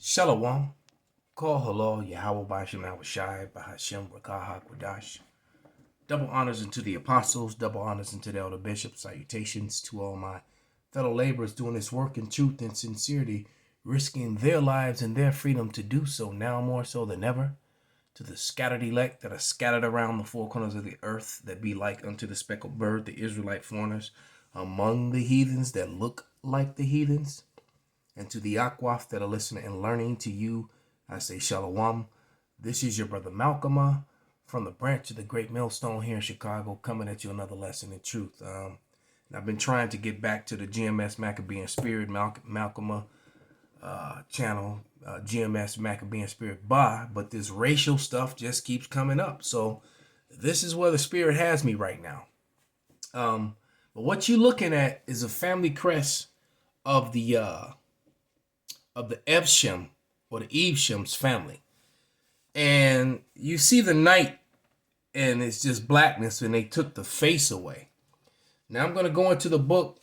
Shalom. Call hello, Yahweh Bashim Awashai, Bahashem Rakaha Kwadash. Double honors unto the apostles, double honors unto the elder bishops. Salutations to all my fellow laborers doing this work in truth and sincerity, risking their lives and their freedom to do so now more so than ever. To the scattered elect that are scattered around the four corners of the earth, that be like unto the speckled bird, the Israelite foreigners, among the heathens that look like the heathens. And to the Akwaf that are listening and learning, to you, I say Shalom. This is your brother Malcolm from the branch of the Great Millstone here in Chicago, coming at you another lesson in truth. And I've been trying to get back to the GMS Maccabean Spirit Malcolm channel, GMS Maccabean Spirit but this racial stuff just keeps coming up. So this is where the Spirit has me right now. But what you're looking at is a family crest of the Evesham or the Evesham's family. And you see the night and it's just blackness and they took the face away. Now I'm going to go into the book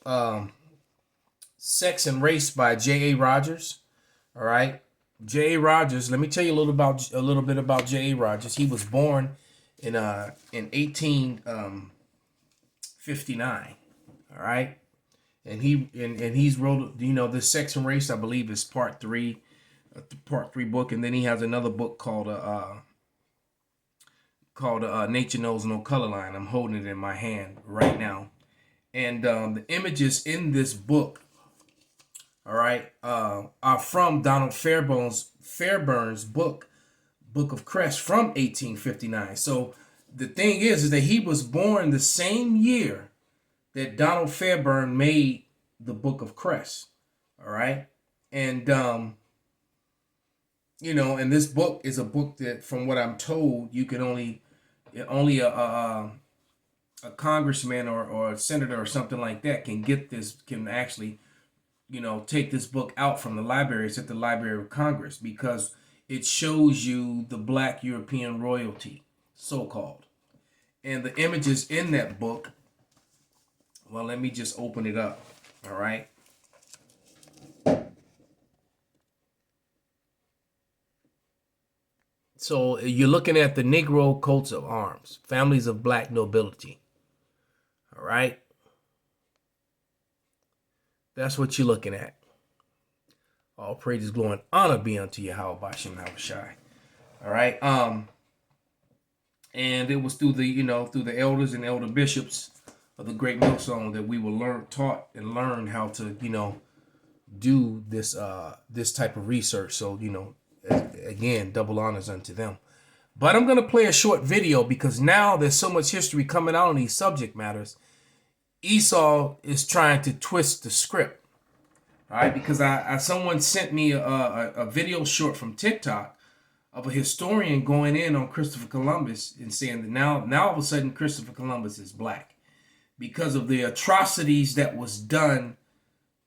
Sex and Race by J.A. Rogers. All right. J.A. Rogers, let me tell you a little bit about J.A. Rogers. He was born in 1859. All right. And he's wrote, this Sex and Race, I believe, is part three book, and then he has another book called Nature Knows No Color Line. I'm holding it in my hand right now, and the images in this book, all right, are from Donald Fairbairn's book of Crest from 1859. So the thing is that he was born the same year that Donald Fairbairn made the Book of Crest. All right. And, and this book is a book that, from what I'm told, you can only a congressman or a senator or something like that can actually, take this book out from the library. It's at the Library of Congress because it shows you the black European royalty, so-called. And the images in that book, well, let me just open it up, all right? So you're looking at the Negro coats of arms, families of black nobility, all right? That's what you're looking at. All praises, glory, and honor be unto Yahweh Bashim Havashai, all right? And it was through the elders and elder bishops of the Great Millstone that we were taught and learn how to, do this type of research. So, again, double honors unto them. But I'm going to play a short video because now there's so much history coming out on these subject matters. Esau is trying to twist the script, all right? Because someone sent me a video short from TikTok of a historian going in on Christopher Columbus and saying that now all of a sudden Christopher Columbus is black, because of the atrocities that was done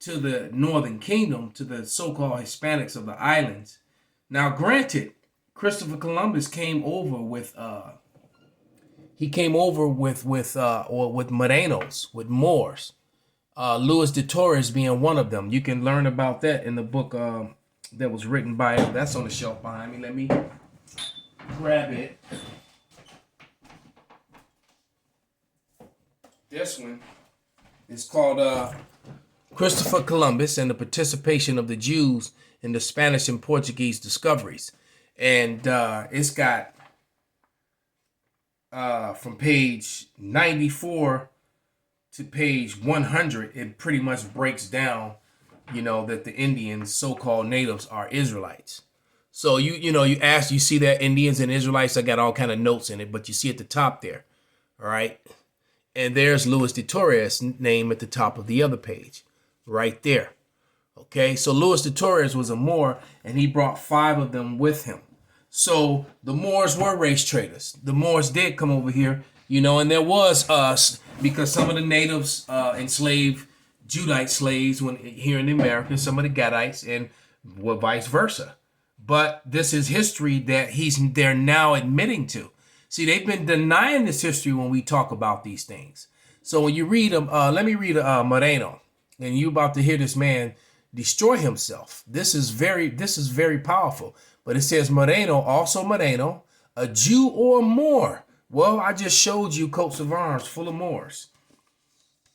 to the Northern Kingdom, to the so-called Hispanics of the islands. Now, granted, Christopher Columbus came over with Morenos, with Moors. Luis de Torres being one of them. You can learn about that in the book that was written by him. That's on the shelf behind me. Let me grab it. This one is called Christopher Columbus and the Participation of the Jews in the Spanish and Portuguese Discoveries. And it's got from page 94 to page 100, it pretty much breaks down, that the Indians, so-called natives, are Israelites. So you see that Indians and Israelites, I got all kind of notes in it, but you see at the top there, all right? And there's Luis de Torres' name at the top of the other page, right there. Okay, so Luis de Torres was a Moor, and he brought 5 of them with him. So the Moors were race traders. The Moors did come over here, and there was because some of the natives enslaved Judite slaves here in America, some of the Gadites, and vice versa. But this is history that they're now admitting to. See, they've been denying this history when we talk about these things. So when you read them, let me read Moreno, and you about to hear this man destroy himself. This is very powerful. But it says Moreno, also Moreno, a Jew or more. Well, I just showed you coats of arms full of Moors.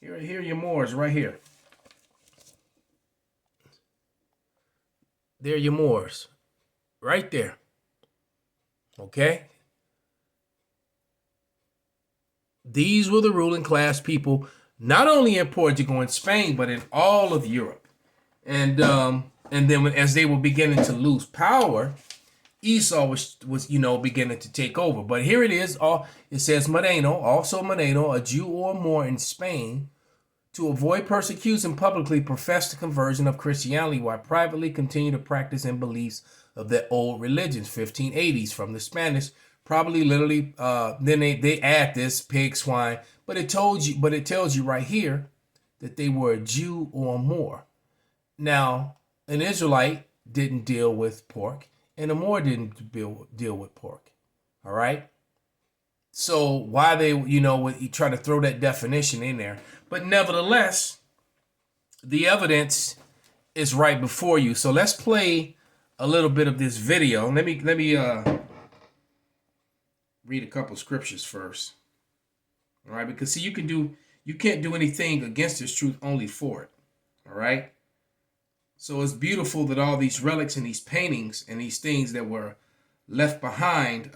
Here are your Moors right here. There are your Moors. Right there. Okay? These were the ruling class people, not only in Portugal and Spain, but in all of Europe. And then as they were beginning to lose power, Esau was beginning to take over. But here it is. It says Moreno, also Moreno, a Jew or more in Spain, to avoid persecution, publicly professed the conversion of Christianity while privately continue to practice and beliefs of the old religions, 1580s, from the Spanish. Probably literally, then they add this pig, swine, but it tells you right here that they were a Jew or more. Now, an Israelite didn't deal with pork, and a Moor didn't deal with pork. All right. So why they would try to throw that definition in there, but nevertheless, the evidence is right before you. So let's play a little bit of this video. Let me read a couple scriptures first. All right, because see, you can't do anything against this truth, only for it. All right. So it's beautiful that all these relics and these paintings and these things that were left behind,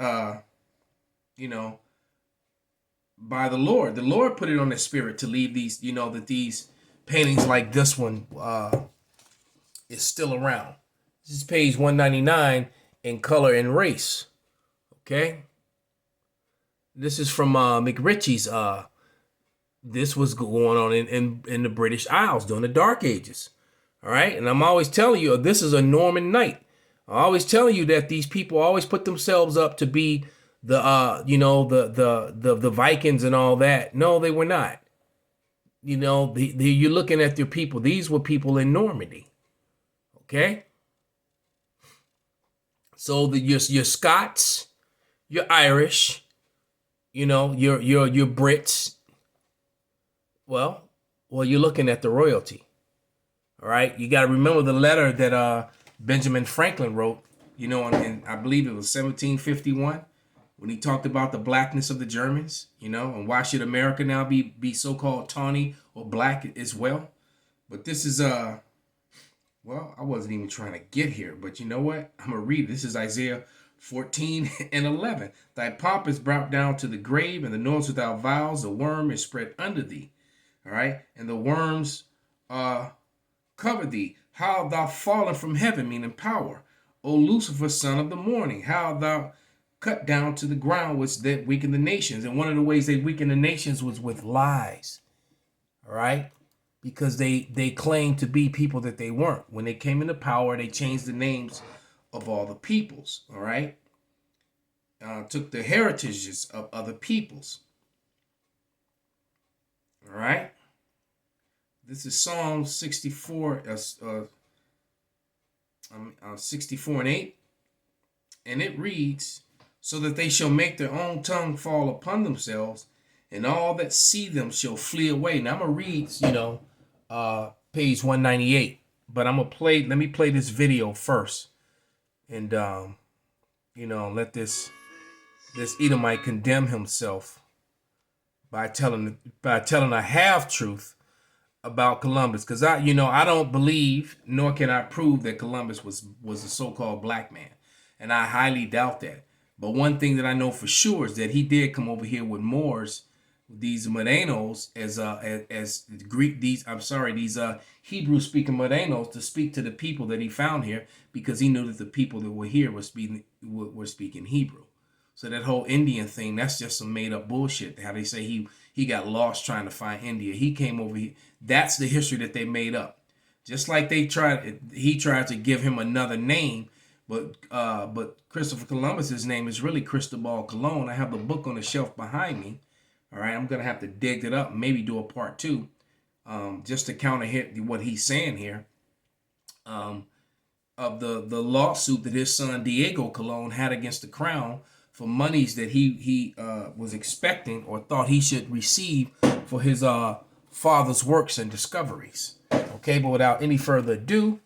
by the Lord put it on His spirit to leave these, that these paintings like this one is still around. This is page 199 in color and race. Okay. This is from McRitchie's. This was going on in the British Isles during the Dark Ages. All right. And I'm always telling you, this is a Norman knight. I'm always telling you that these people always put themselves up to be the Vikings and all that. No, they were not. You're looking at their people. These were people in Normandy. Okay. So your Scots, your Irish, your Brits. Well, you're looking at the royalty. All right. You got to remember the letter that Benjamin Franklin wrote, in I believe it was 1751. When he talked about the blackness of the Germans, and why should America now be so-called tawny or black as well? But this is, I wasn't even trying to get here, but you know what? I'm going to read it. This is Isaiah 14 and 11. Thy pomp is brought down to the grave, and the noise without vows, the worm is spread under thee. All right? And the worms cover thee. How thou fallen from heaven, meaning power. O Lucifer, son of the morning, how thou cut down to the ground, which that weakened the nations. And one of the ways they weakened the nations was with lies. All right? Because they claimed to be people that they weren't. When they came into power, they changed the names of all the peoples. All right? Took the heritages of other peoples. All right? This is Psalm 64, 64 and 8. And it reads, so that they shall make their own tongue fall upon themselves, and all that see them shall flee away. Now I'm going to read, page 198. But let me play this video first. And, let this Edomite condemn himself by telling a half-truth about Columbus. Because I don't believe, nor can I prove that Columbus was a so-called black man. And I highly doubt that. But one thing that I know for sure is that he did come over here with Moors, these Morenos, as Greek. These Hebrew-speaking Morenos to speak to the people that he found here, because he knew that the people that were here were speaking Hebrew. So that whole Indian thing, that's just some made-up bullshit. How they say he got lost trying to find India. He came over here. That's the history that they made up. Just like he tried to give him another name. But Christopher Columbus's name is really Cristobal Colon. I have the book on the shelf behind me. All right, I'm gonna have to dig it up, maybe do a part 2, just to counter hit what he's saying here. Of the lawsuit that his son Diego Colon had against the crown for monies that he was expecting or thought he should receive for his father's works and discoveries. Okay, but without any further ado,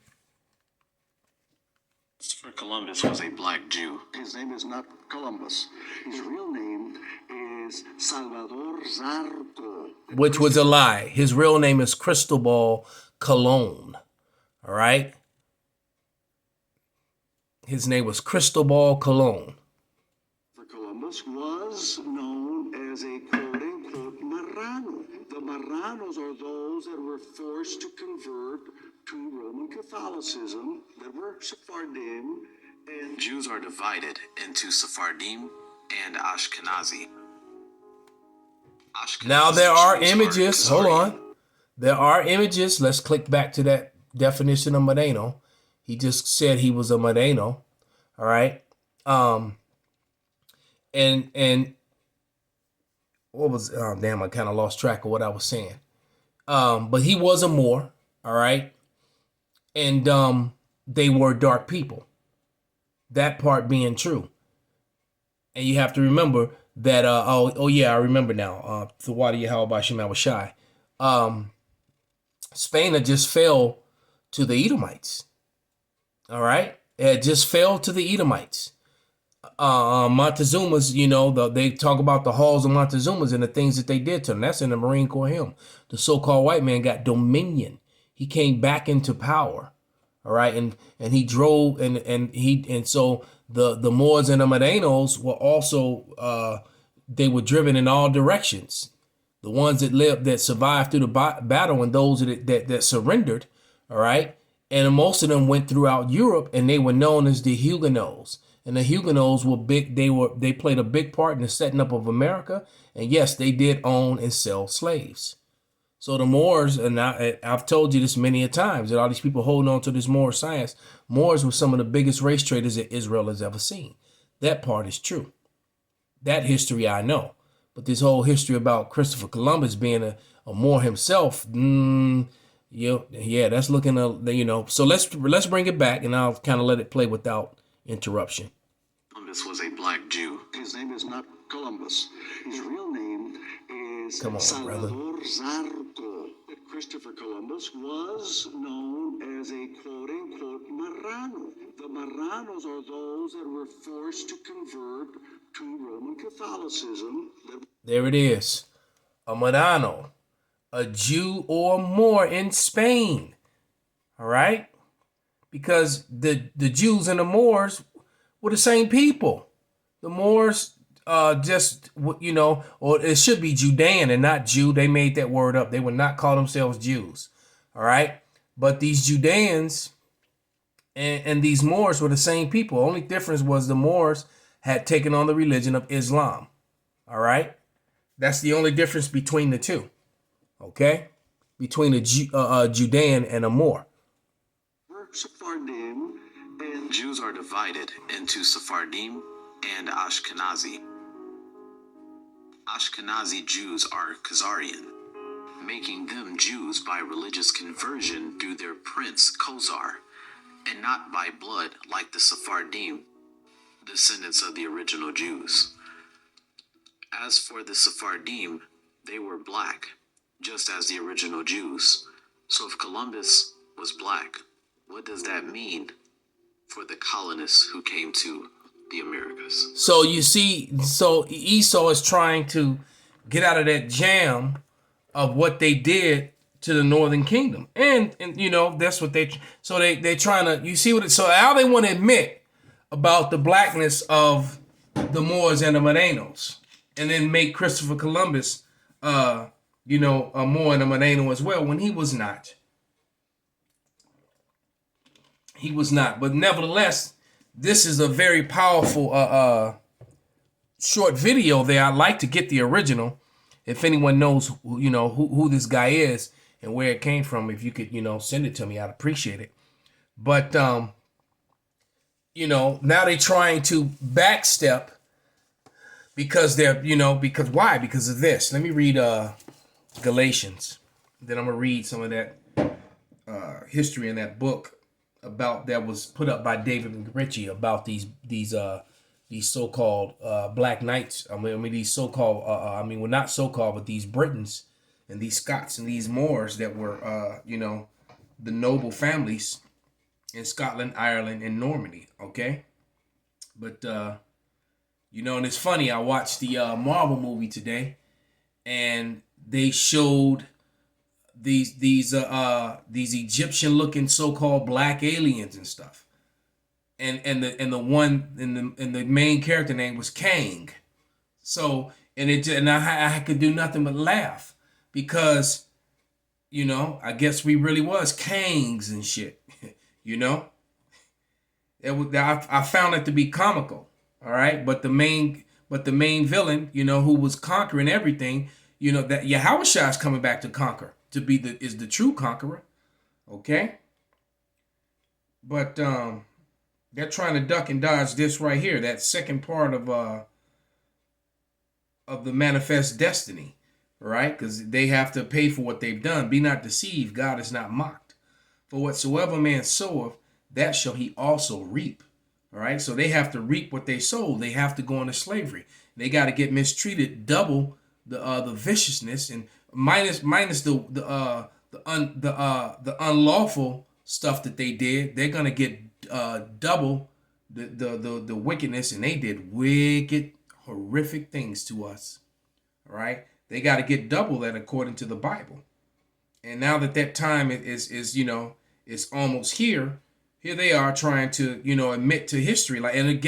Christopher Columbus was a black Jew. His name is not Columbus. His real name is Salvador Zarco. which was a lie. His real name is Cristobal Colon. All right. His name was Cristobal Colon. Columbus was known as a quote-unquote Marrano. The Marranos are those that were forced to convert to Roman Catholicism, that were Sephardim, and Jews are divided into Sephardim and Ashkenazi. Now there are Jews images. Hold on. There are images. Let's click back to that definition of Moreno. He just said he was a Moreno. All right. And what was damn, I kind of lost track of what I was saying. But he was a Moor, all right? And they were dark people. That part being true. And you have to remember that oh yeah, I remember now. The water Yahweh Shema was shy. Spain had just fell to the Edomites. All right? It had just fell to the Edomites. Montezuma's, they talk about the halls of Montezuma's and the things that they did to them. That's in the Marine Corps hymn. The so-called white man got dominion. He came back into power. All right. And he drove and so the Moors and the Morenos were also, they were driven in all directions. The ones that survived through the battle and those that surrendered. All right. And most of them went throughout Europe and they were known as the Huguenots. And the Huguenots were big. They played a big part in the setting up of America. And yes, they did own and sell slaves. So the Moors, and I've told you this many a times, that all these people holding on to this Moor science, Moors were some of the biggest race traders that Israel has ever seen. That part is true. That history I know. But this whole history about Christopher Columbus being a Moor himself, yeah, that's looking, So let's bring it back, and I'll kind of let it play without interruption. Columbus was a black Jew. his name is not Columbus. His real name is Come on, Salvador brother. Zarco. Christopher Columbus was known as a quote-unquote Marrano. The Marranos are those that were forced to convert to Roman Catholicism. There it is. A Marrano, a Jew or more in Spain. All right? Because the Jews and the Moors were the same people. The Moors or it should be Judean and not Jew. They made that word up. They would not call themselves Jews. All right? But these Judeans and these Moors were the same people. Only difference was the Moors had taken on the religion of Islam. All right? That's the only difference between the two. Okay? Between a Judean and a Moor. Sephardim, and Jews are divided into Sephardim and Ashkenazi. Ashkenazi Jews are Khazarian, making them Jews by religious conversion through their prince Khosar, and not by blood like the Sephardim, descendants of the original Jews. As for the Sephardim, they were black, just as the original Jews. So if Columbus was black, what does that mean for the colonists who came to the Americas? So you see, Esau is trying to get out of that jam of what they did to the Northern Kingdom. And that's what they're trying to, you see so how they want to admit about the blackness of the Moors and the Morenos, and then make Christopher Columbus, a Moor and a Moreno as well, when he was not. He was not. But nevertheless, this is a very powerful short video there. I'd like to get the original. If anyone knows, who this guy is and where it came from, if you could, send it to me, I'd appreciate it. But, now they're trying to backstep because because why? Because of this. Let me read Galatians. Then I'm going to read some of that history in that book that was put up by David McRitchie about these so-called Black Knights. These so-called not so-called, but these Britons and these Scots and these Moors that were the noble families in Scotland, Ireland, and Normandy. Okay, but and it's funny. I watched the Marvel movie today, and they showed these Egyptian looking so-called black aliens and stuff. And the main character name was Kang. So I could do nothing but laugh because I guess we really was Kangs and shit. you know I found it to be comical. All right, but the main villain, who was conquering everything, that Yahushua is coming back to conquer, to be the true conqueror. Okay, but they're trying to duck and dodge this right here, that second part of the manifest destiny, right? Because they have to pay for what they've done. Be not deceived, God is not mocked. For whatsoever man soweth, that shall he also reap. All right, so they have to reap what they sow. They have to go into slavery. They got to get mistreated, double the viciousness, and minus the unlawful stuff that they did. They're gonna get double the wickedness, and they did wicked, horrific things to us. All right, they got to get double that according to the Bible. And now that time is almost here. Here they are trying to, admit to history. And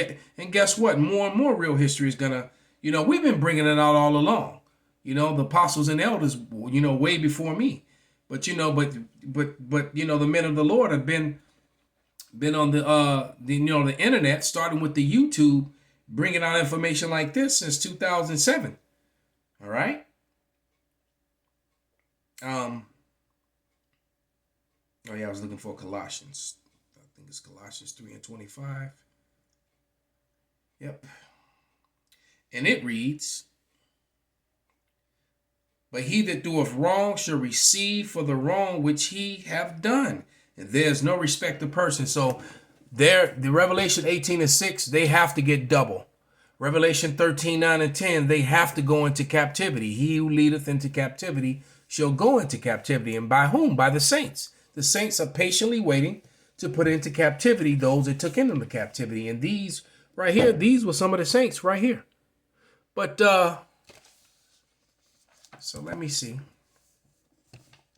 guess what? More and more real history is gonna, we've been bringing it out all along. The apostles and elders, way before me. But the men of the Lord have been on the internet, starting with the YouTube, bringing out information like this since 2007. All right. Oh yeah, I was looking for Colossians. I think it's Colossians 3:25. Yep. And it reads, "But he that doeth wrong shall receive for the wrong which he hath done. And there's no respect of person." So the Revelation 18:6, they have to get double. Revelation 13:9 and 10, they have to go into captivity. He who leadeth into captivity shall go into captivity. And by whom? By the saints. The saints are patiently waiting to put into captivity those that took into captivity. And these right here, these were some of the saints right here. But so let me see.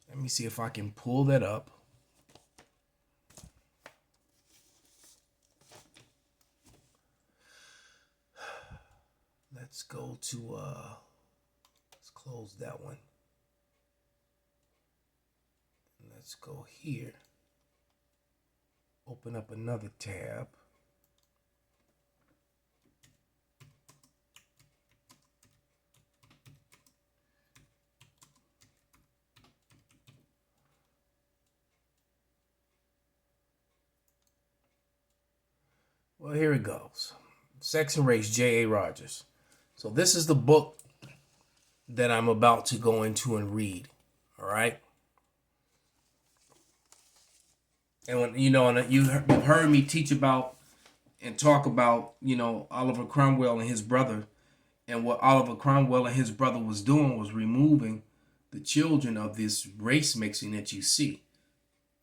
Let me see if I can pull that up. Let's go to let's close that one. Let's go here. Open up another tab. Well, here it goes. Sex and Race, J.A. Rogers. So this is the book that I'm about to go into and read. All right. And when you've heard me teach about and talk about, Oliver Cromwell and his brother, and what Oliver Cromwell and his brother was doing was removing the children of this race mixing that you see.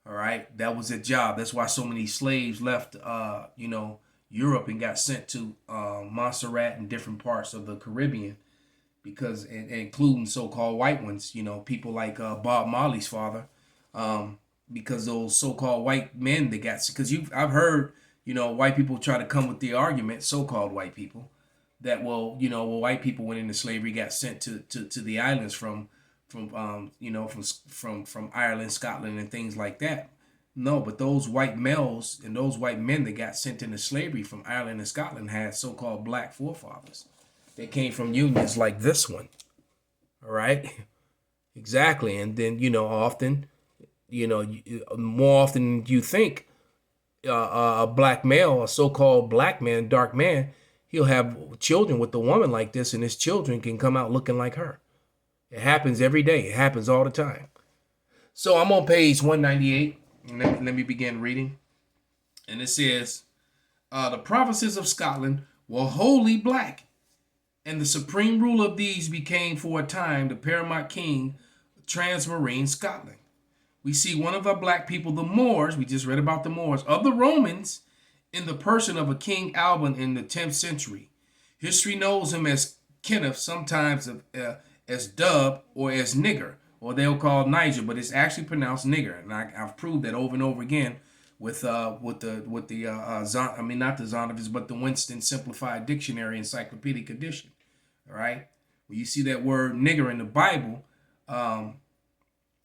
All right, that was their job. That's why so many slaves left, Europe and got sent to Montserrat and different parts of the Caribbean, because including so-called white ones, people like Bob Marley's father. Because those so-called white men that got, because I've heard, white people try to come with the argument, so-called white people, that white people went into slavery, got sent to the islands from Ireland, Scotland, and things like that. No, but those white males and those white men that got sent into slavery from Ireland and Scotland had so-called black forefathers. They came from unions like this one. All right, exactly, and then often. More often than you think, a black male, a so-called black man, dark man, he'll have children with a woman like this, and his children can come out looking like her. It happens every day. It happens all the time. So I'm on page 198. And let me begin reading. And it says, the provinces of Scotland were wholly black, and the supreme ruler of these became for a time the paramount king of transmarine Scotland. We see one of our black people, the Moors, we just read about the Moors, of the Romans in the person of a King Alban in the 10th century. History knows him as Kenneth, sometimes as Dub or as Nigger, or they'll call Niger, but it's actually pronounced Nigger, and I've proved that over and over again with not the Zonovis, but the Winston Simplified Dictionary Encyclopedic Edition. All right, when you see that word nigger in the Bible,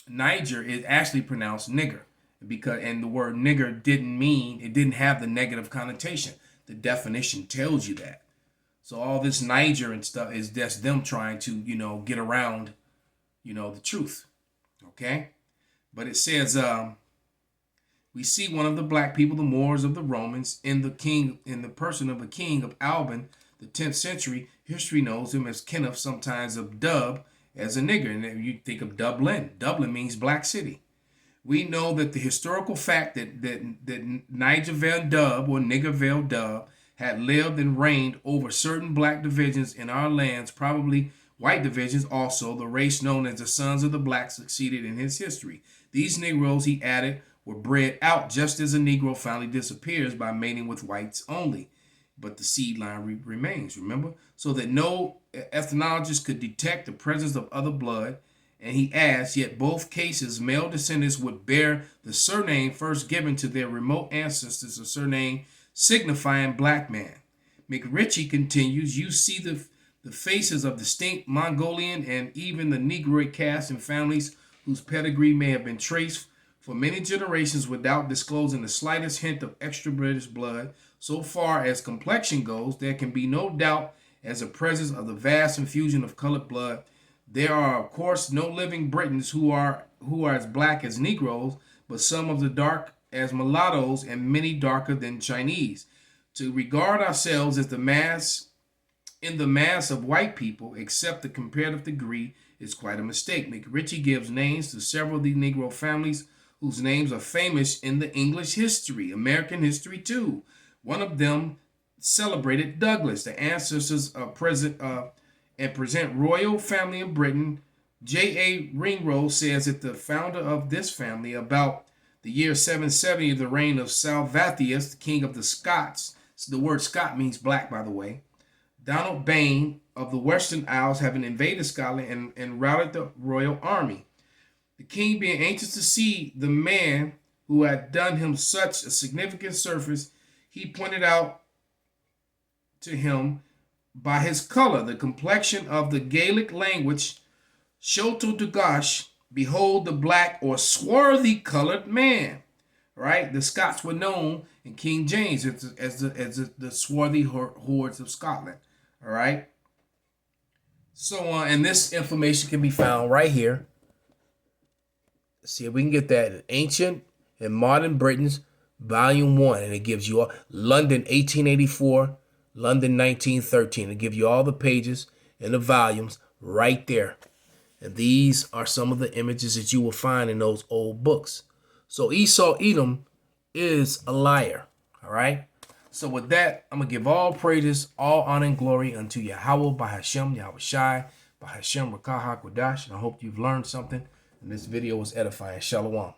Niger is actually pronounced nigger, and the word nigger didn't have the negative connotation. The definition tells you that. So all this Niger and stuff is just them trying to, get around, the truth. Okay? But it says, we see one of the black people, the Moors of the Romans, in the person of a king of Alban, the 10th century. History knows him as Kenneth, sometimes of Dub, as a nigger. And you think of Dublin. Dublin means black city. We know that the historical fact that Niger Vale Dub or Nigger Vale Dub had lived and reigned over certain black divisions in our lands, probably white divisions also, the race known as the Sons of the Black succeeded in his history. These Negroes, he added, were bred out just as a Negro finally disappears by mating with whites only. But the seed line remains, remember? So that no ethnologist could detect the presence of other blood. And he adds, yet both cases, male descendants would bear the surname first given to their remote ancestors, a surname signifying black man. McRitchie continues, you see the faces of distinct Mongolian and even the Negroid castes and families whose pedigree may have been traced for many generations without disclosing the slightest hint of extra British blood. So far as complexion goes, there can be no doubt as the presence of the vast infusion of colored blood. There are, of course, no living Britons who are as black as Negroes, but some of the dark as mulattoes and many darker than Chinese. To regard ourselves as in the mass of white people, except the comparative degree, is quite a mistake. McRitchie gives names to several of the Negro families whose names are famous in the English history, American history too. One of them celebrated Douglas, the ancestors of present royal family in Britain. J.A. Ringrose says that the founder of this family, about the year 770 of the reign of Salvathius, the king of the Scots. So the word Scot means black, by the way. Donald Bain of the Western Isles, having invaded Scotland and routed the royal army. The king, being anxious to see the man who had done him such a significant service, he pointed out to him by his color, the complexion of the Gaelic language, Shoto Dugash, behold the black or swarthy colored man. Right? The Scots were known in King James as the swarthy hordes of Scotland. All right. So and this information can be found right here. Let's see if we can get that. Ancient and Modern Britons, Volume 1, and it gives you all London 1884, London 1913. It gives you all the pages and the volumes right there. And these are some of the images that you will find in those old books. So Esau Edom is a liar. All right. So with that, I'm going to give all praises, all honor and glory unto Yahweh, Bahashem, Yahweh Shai, Bahashem, Rakah HaKodash. And I hope you've learned something. And this video was edifying. Shalom.